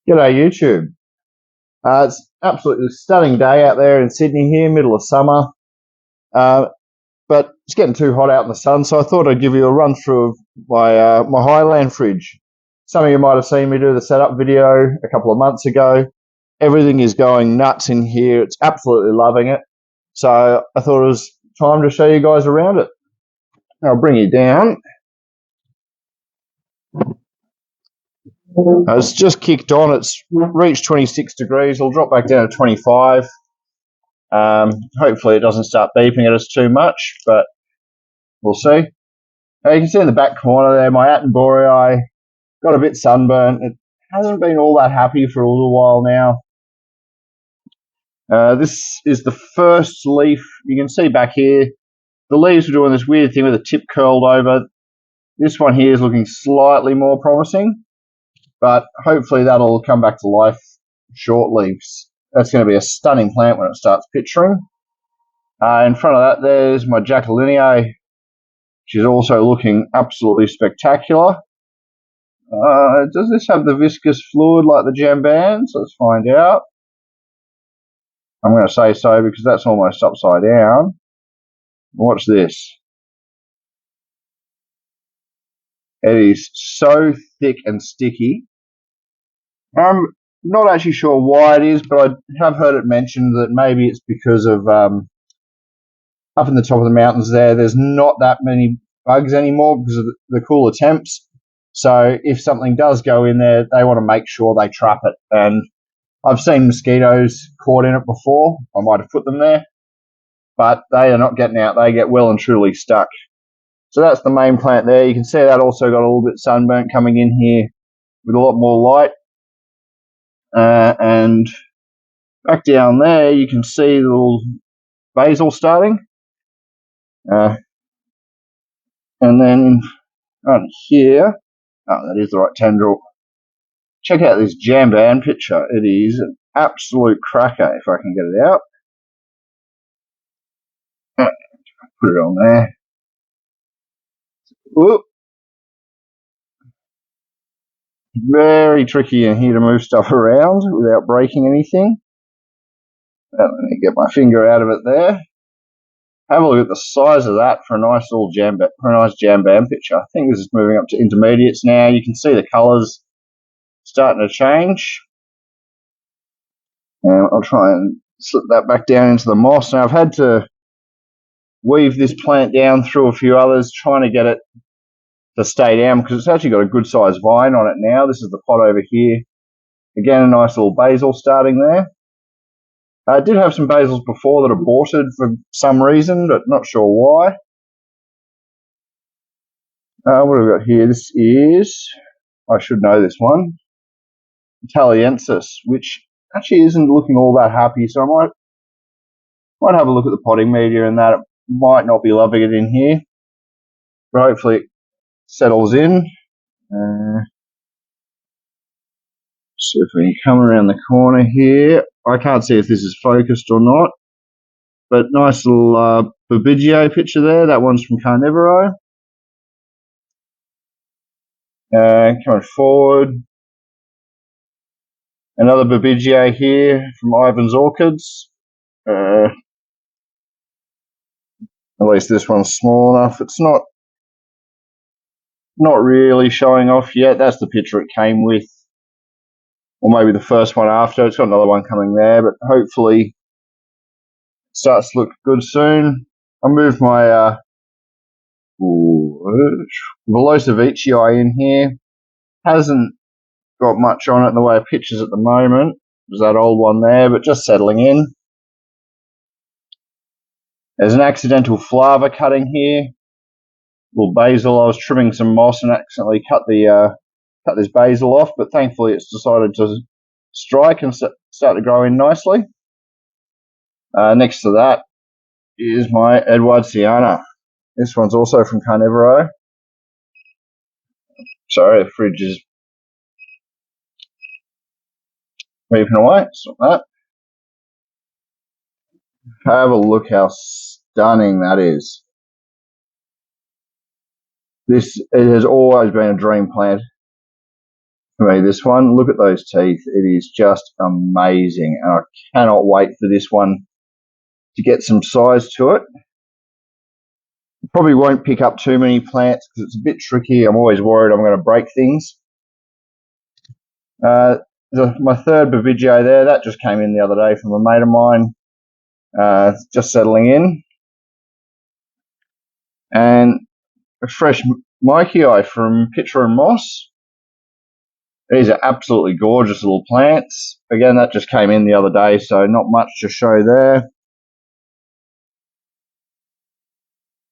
G'day YouTube. It's absolutely stunning day out there in Sydney here, middle of summer. But it's getting too hot out in the sun, so I thought I'd give you a run through of my Highland fridge. Some of you might have seen me do the setup video a couple of months ago. Everything is going nuts in here. It's absolutely loving it. So I thought it was time to show you guys around it. I'll bring you down. It's just kicked on. It's reached 26 degrees. It'll drop back down to 25. Hopefully it doesn't start beeping at us too much, but we'll see. You can see in the back corner there, my Attenborough got a bit sunburnt. It hasn't been all that happy for a little while now. This is the first leaf. You can see back here, the leaves are doing this weird thing with the tip curled over. This one here is looking slightly more promising, but hopefully that'll come back to life shortly. That's going to be a stunning plant when it starts picturing. In front of that, there's my Jacquelineae. She's also looking absolutely spectacular. Does this have the viscous fluid like the Jambans? Let's find out. I'm going to say so because that's almost upside down. Watch this. It is so thick and sticky. I'm not actually sure why it is, but I have heard it mentioned that maybe it's because of up in the top of the mountains there's not that many bugs anymore because of the cooler temps. So if something does go in there, they want to make sure they trap it. And I've seen mosquitoes caught in it before. I might have put them there, but they are not getting out. They get well and truly stuck. So that's the main plant there. You can see that also got a little bit sunburnt coming in here with a lot more light. And back down there, you can see the little basil starting. And then on here, that is the right tendril. Check out this Jamban picture. It is an absolute cracker if I can get it out. Put it on there. Whoop. Very tricky in here to move stuff around without breaking anything. Let me get my finger out of it there. Have a look at the size of that for a nice little Jamban picture. I think this is moving up to intermediates now. You can see the colours starting to change. And I'll try and slip that back down into the moss. Now I've had to weave this plant down through a few others, trying to get it to stay down because it's actually got a good sized vine on it now. This is the pot over here. Again, a nice little basil starting there. I did have some basils before that aborted for some reason, but not sure why. What have we got here? This is, I should know this one, Italiensis, which actually isn't looking all that happy, so I might have a look at the potting media and that. It might not be loving it in here, but hopefully it settles in. See if we come around the corner here. I can't see if this is focused or not, but nice little Babigiae picture there. That one's from Carnivoro. Coming forward, another Babigiae here from Ivan's Orchids. At least this one's small enough. It's not really showing off yet. That's the picture it came with, or maybe the first one after. It's got another one coming there, but hopefully it starts to look good soon. I moved my Velocivicii in here. Hasn't got much on it in the way of pictures at the moment. There's that old one there, but just settling in. There's an accidental flava cutting here. Little basil. I was trimming some moss and accidentally cut this basil off, but thankfully it's decided to strike and start to grow in nicely. Next to that is my Edwardsiana. This one's also from Carnivoro. Sorry, the fridge is moving away. It's not that. Have a look how stunning that is. It has always been a dream plant. Anyway, this one, look at those teeth. It is just amazing. And I cannot wait for this one to get some size to it. Probably won't pick up too many plants because it's a bit tricky. I'm always worried I'm going to break things. My third Bovigio there, that just came in the other day from a mate of mine. Just settling in. And a fresh Mikey from Pitcher and Moss. These are absolutely gorgeous little plants. Again, that just came in the other day, so not much to show there.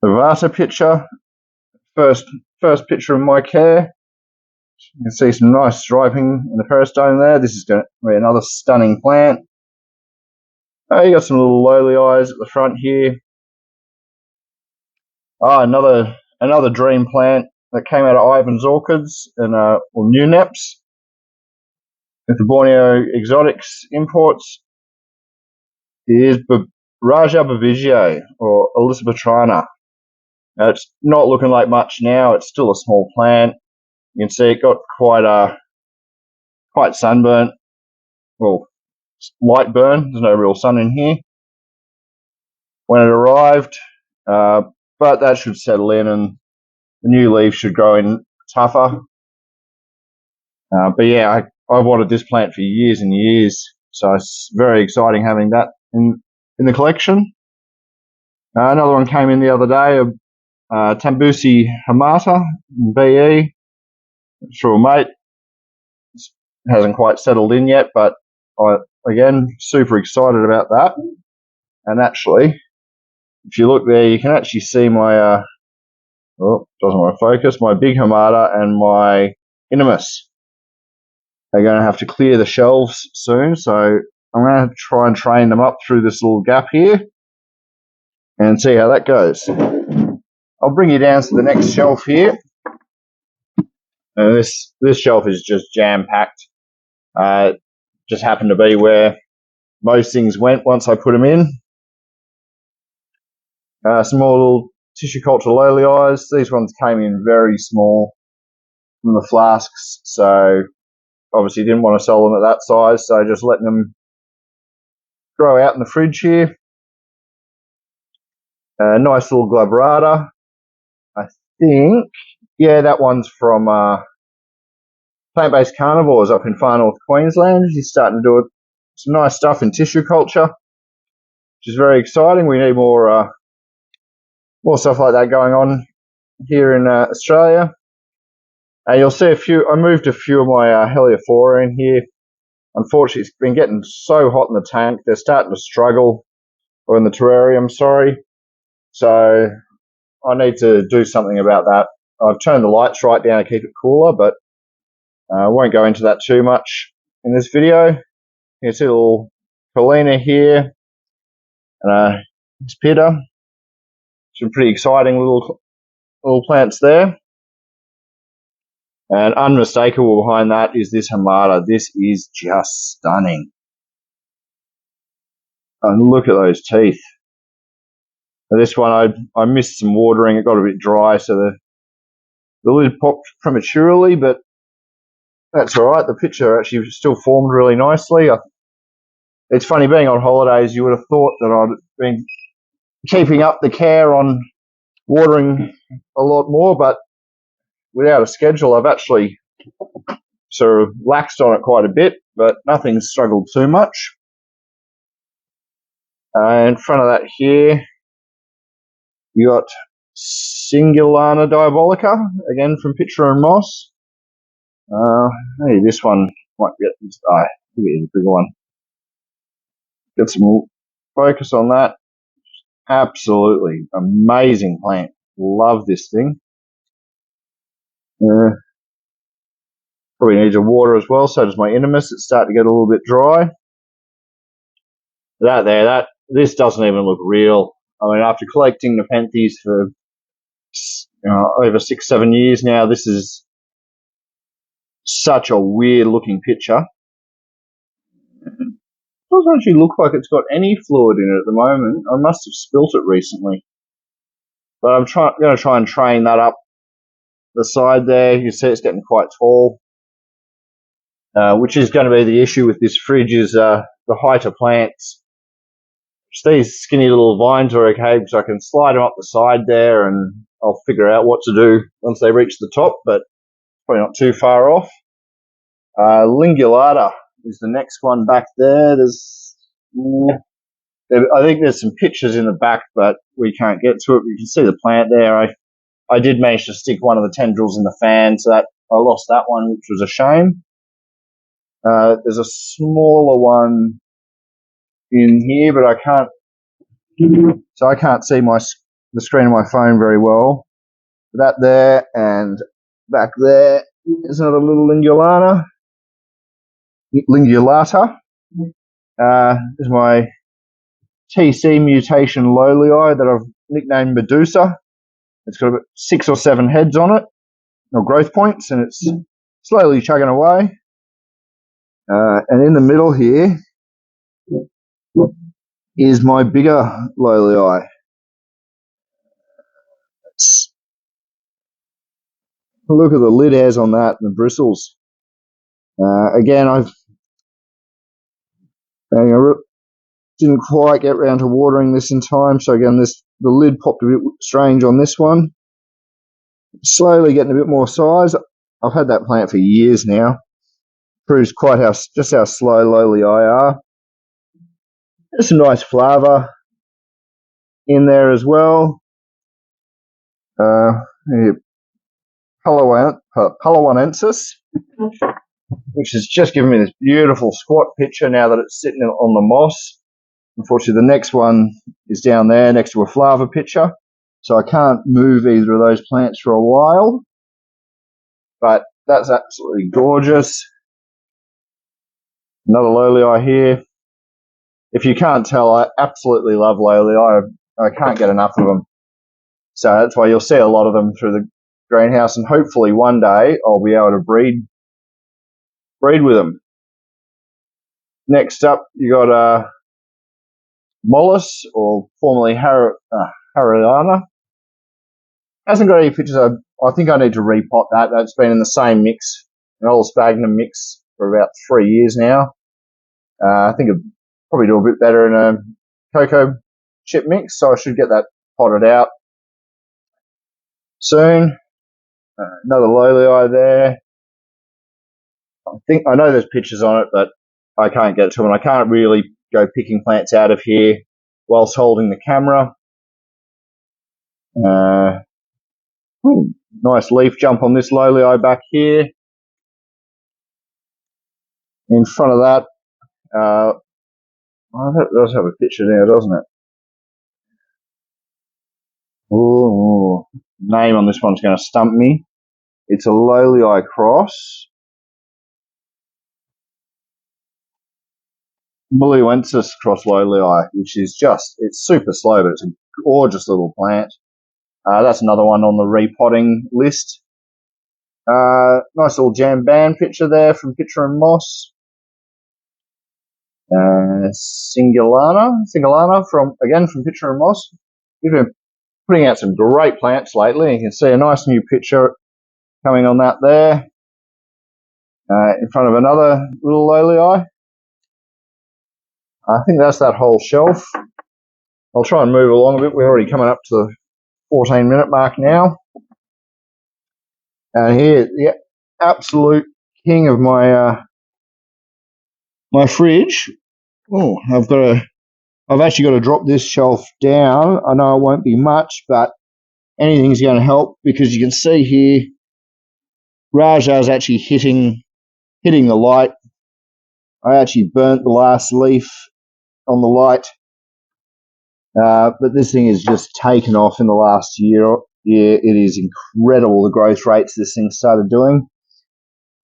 The Vasa pitcher, first picture of my care. You can see some nice striping in the peristome there. This is going to be another stunning plant. You got some little lowly eyes at the front here. Another dream plant that came out of Ivan's Orchids and New Neps with the Borneo Exotics imports is Raja Bovigio or Elizabethrana. It's not looking like much now. It's still a small plant. You can see it got quite sunburnt. Well, light burn. There's no real sun in here when it arrived, but that should settle in and the new leaves should grow in tougher. But yeah, I've wanted this plant for years and years, so it's very exciting having that in the collection. Another one came in the other day, Tambusi Hamata, BE. Sure, mate. It hasn't quite settled in yet, but again, super excited about that. And actually, if you look there, you can actually see my, doesn't want to focus, my big Hamata and my Inimus. They're going to have to clear the shelves soon, so I'm going to try and train them up through this little gap here and see how that goes. I'll bring you down to the next shelf here. And this shelf is just jam-packed. Just happened to be where most things went once I put them in. Some more little tissue culture lowly eyes. These ones came in very small from the flasks, so obviously didn't want to sell them at that size, so just letting them grow out in the fridge here. Nice little glabrata. I think, yeah, that one's from Plant-Based Carnivores up in far north Queensland. He's starting to do some nice stuff in tissue culture, which is very exciting. We need more stuff like that going on here in Australia. You'll see I moved a few of my Heliophora in here. Unfortunately, it's been getting so hot in the tank, they're starting to struggle, or in the terrarium, sorry. So I need to do something about that. I've turned the lights right down to keep it cooler, but I won't go into that too much in this video. You can see a little Paulina here, and Spitta. Some pretty exciting little plants there. And unmistakable behind that is this Hamata. This is just stunning. And look at those teeth. Now this one, I missed some watering. It got a bit dry, so the lid popped prematurely, but that's all right. The picture actually still formed really nicely. It's funny, being on holidays, you would have thought that I'd been keeping up the care on watering a lot more, but without a schedule, I've actually sort of laxed on it quite a bit, but nothing's struggled too much. In front of that here, you got Singulana Diabolica, again from Pitcher and Moss. Hey, this one might get this. Maybe the bigger one. Get some focus on that. Absolutely amazing plant. Love this thing. Probably needs a water as well, so does my Inimus. It's starting to get a little bit dry. This doesn't even look real. I mean, after collecting Nepenthes for over 6-7 years now, this is such a weird looking picture. It doesn't actually look like it's got any fluid in it at the moment. I must have spilt it recently. But I'm going to try and train that up the side there. You see it's getting quite tall. which is going to be the issue with this fridge, is the height of plants. These skinny little vines are okay because I can slide them up the side there, and I'll figure out what to do once they reach the top, but probably not too far off. Lingulata is the next one back there. I think there's some pictures in the back, but we can't get to it. You can see the plant there. I did manage to stick one of the tendrils in the fan, so that I lost that one, which was a shame. There's a smaller one in here, but I can't see the screen of my phone very well. That there, and back there is another little lingulata. Is my TC mutation lowlii that I've nicknamed Medusa. It's got about 6 or 7 heads on it, or growth points, and it's slowly chugging away. And in the middle here is my bigger lowlii. Look at the lid hairs on that and the bristles. Again, I didn't quite get around to watering this in time, so again, the lid popped a bit strange on this one. Slowly getting a bit more size. I've had that plant for years now. Proves just how slow lowlii are. There's some nice flava in there as well. Palawanensis, which has just given me this beautiful squat picture now that it's sitting on the moss. Unfortunately, the next one is down there next to a flava picture, so I can't move either of those plants for a while. But that's absolutely gorgeous. Another lowlii here. If you can't tell, I absolutely love lowlii. I can't get enough of them. So that's why you'll see a lot of them through the greenhouse, and hopefully one day I'll be able to breed with them. Next up, you got Mollis, or formerly Harriana. Hasn't got any pictures. I think I need to repot that. That's been in the same mix, an old sphagnum mix, for about 3 years now. I think it'd probably do a bit better in a cocoa chip mix, so I should get that potted out soon. Another lowlii there. I know there's pictures on it, but I can't get to them. I can't really go picking plants out of here whilst holding the camera. Nice leaf jump on this lowlii back here. In front of that, that does have a picture there, doesn't it? Ooh, name on this one's going to stump me. It's a lowlii cross. Mulluensis cross lowlii, which is it's super slow, but it's a gorgeous little plant. That's another one on the repotting list. Nice little jam band picture there from Picture and Moss. Singulana from Picture and Moss. We've been putting out some great plants lately. You can see a nice new picture coming on that there. In front of another little lowlii. I think that's that whole shelf. I'll try and move along a bit. We're already coming up to the 14-minute mark now. And here, the absolute king of my my fridge. Oh, I've actually got to drop this shelf down. I know it won't be much, but anything's going to help, because you can see here, Raja's actually hitting the light. I actually burnt the last leaf on the light, but this thing has just taken off in the last year. Yeah, it is incredible the growth rates this thing started doing.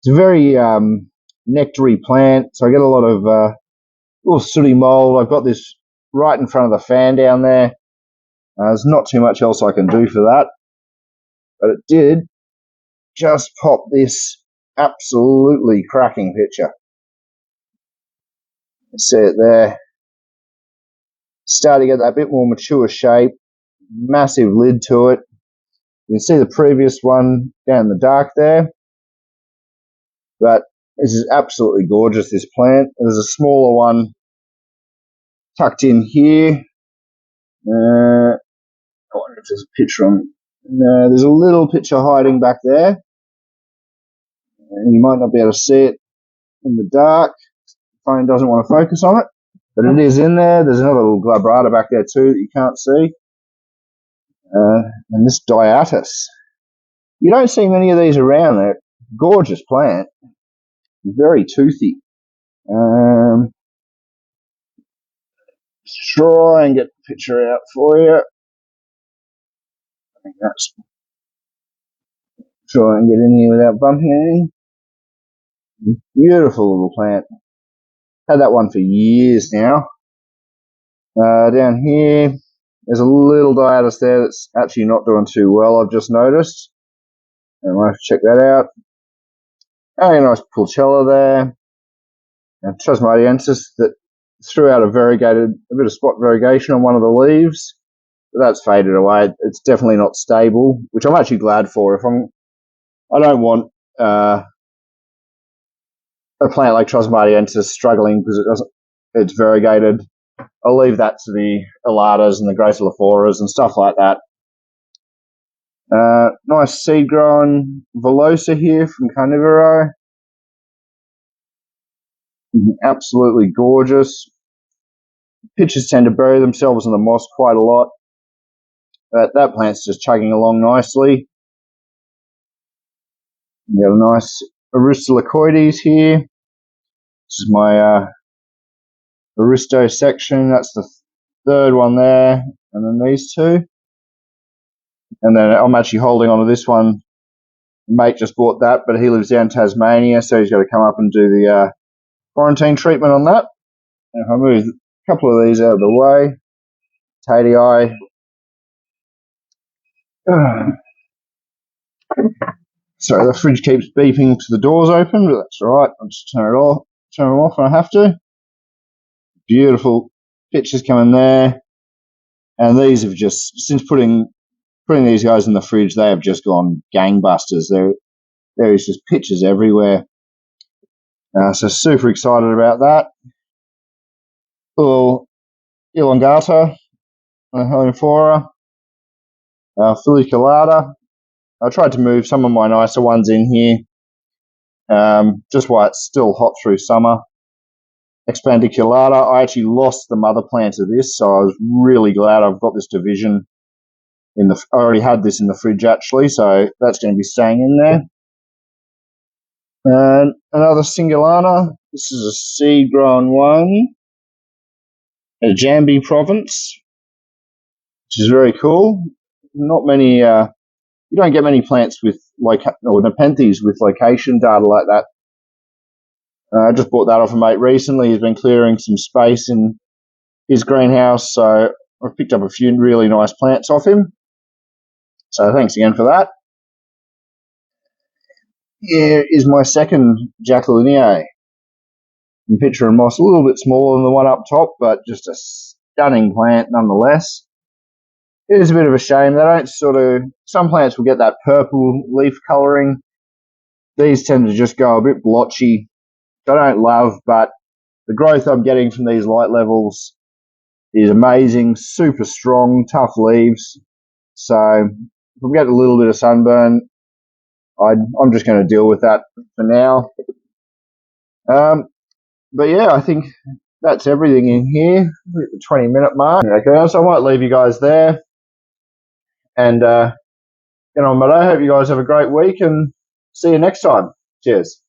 It's a very nectary plant, so I get a lot of little sooty mold. I've got this right in front of the fan down there. There's not too much else I can do for that, but it did just pop this absolutely cracking picture. You see it there. Starting to get that bit more mature shape, massive lid to it. You can see the previous one down in the dark there, but This is absolutely gorgeous, this plant. There's a smaller one tucked in here. I wonder if there's a picture on. No, there's a little picture hiding back there. And you might not be able to see it in the dark. The phone doesn't want to focus on it, but it is in there. There's another little glabrata back there too that you can't see. And this diatus. You don't see many of these around there. Gorgeous plant. Very toothy. Try and get the picture out for you. I think that's. Try and get in here without bumping anything. Beautiful little plant. Had that one for years now. Down here, there's a little diatus there that's actually not doing too well, I've just noticed. I might have to check that out. A nice pulchella there. And Tasmaniensis that threw out a bit of spot variegation on one of the leaves. But that's faded away. It's definitely not stable, which I'm actually glad for. I don't want a plant like Tasmaniensis struggling because it's variegated. I'll leave that to the Elatas and the Gracilophoras and stuff like that. Nice seed-grown Velosa here from Carnivoro. Absolutely gorgeous. Pitchers tend to bury themselves in the moss quite a lot. That plant's just chugging along nicely. You got a nice Aristolochoides here. This is my Aristo section. That's the third one there. And then these two. And then I'm actually holding on to this one. Mate just bought that, but he lives down in Tasmania, so he's got to come up and do the quarantine treatment on that. And if I move a couple of these out of the way, Tadii. Sorry, the fridge keeps beeping because the door's open, but that's all right. I'll just turn them off when I have to. Beautiful pictures coming there. And these have just, since putting these guys in the fridge, they have just gone gangbusters. There is just pictures everywhere. So super excited about that. Little elongata, Heliophora, Filiculata. I tried to move some of my nicer ones in here, just while it's still hot through summer. Expandiculata. I actually lost the mother plant of this, so I was really glad I've got this division. I already had this in the fridge actually, so that's going to be staying in there. And another Singulana. This is a seed-grown one. A Jambi province, which is very cool. Not many, you don't get many plants with or Nepenthes with location data like that. I just bought that off a mate recently. He's been clearing some space in his greenhouse, so I've picked up a few really nice plants off him. So thanks again for that. Here is my second Jacquelineae. In picture and moss, a little bit smaller than the one up top, but just a stunning plant nonetheless. It is a bit of a shame. They don't some plants will get that purple leaf colouring. These tend to just go a bit blotchy, which I don't love, but the growth I'm getting from these light levels is amazing, super strong, tough leaves. So if we get a little bit of sunburn, I'm just going to deal with that for now. But yeah, I think that's everything in here. We're at the 20-minute mark. Okay, so I might leave you guys there. And, but I hope you guys have a great week and see you next time. Cheers.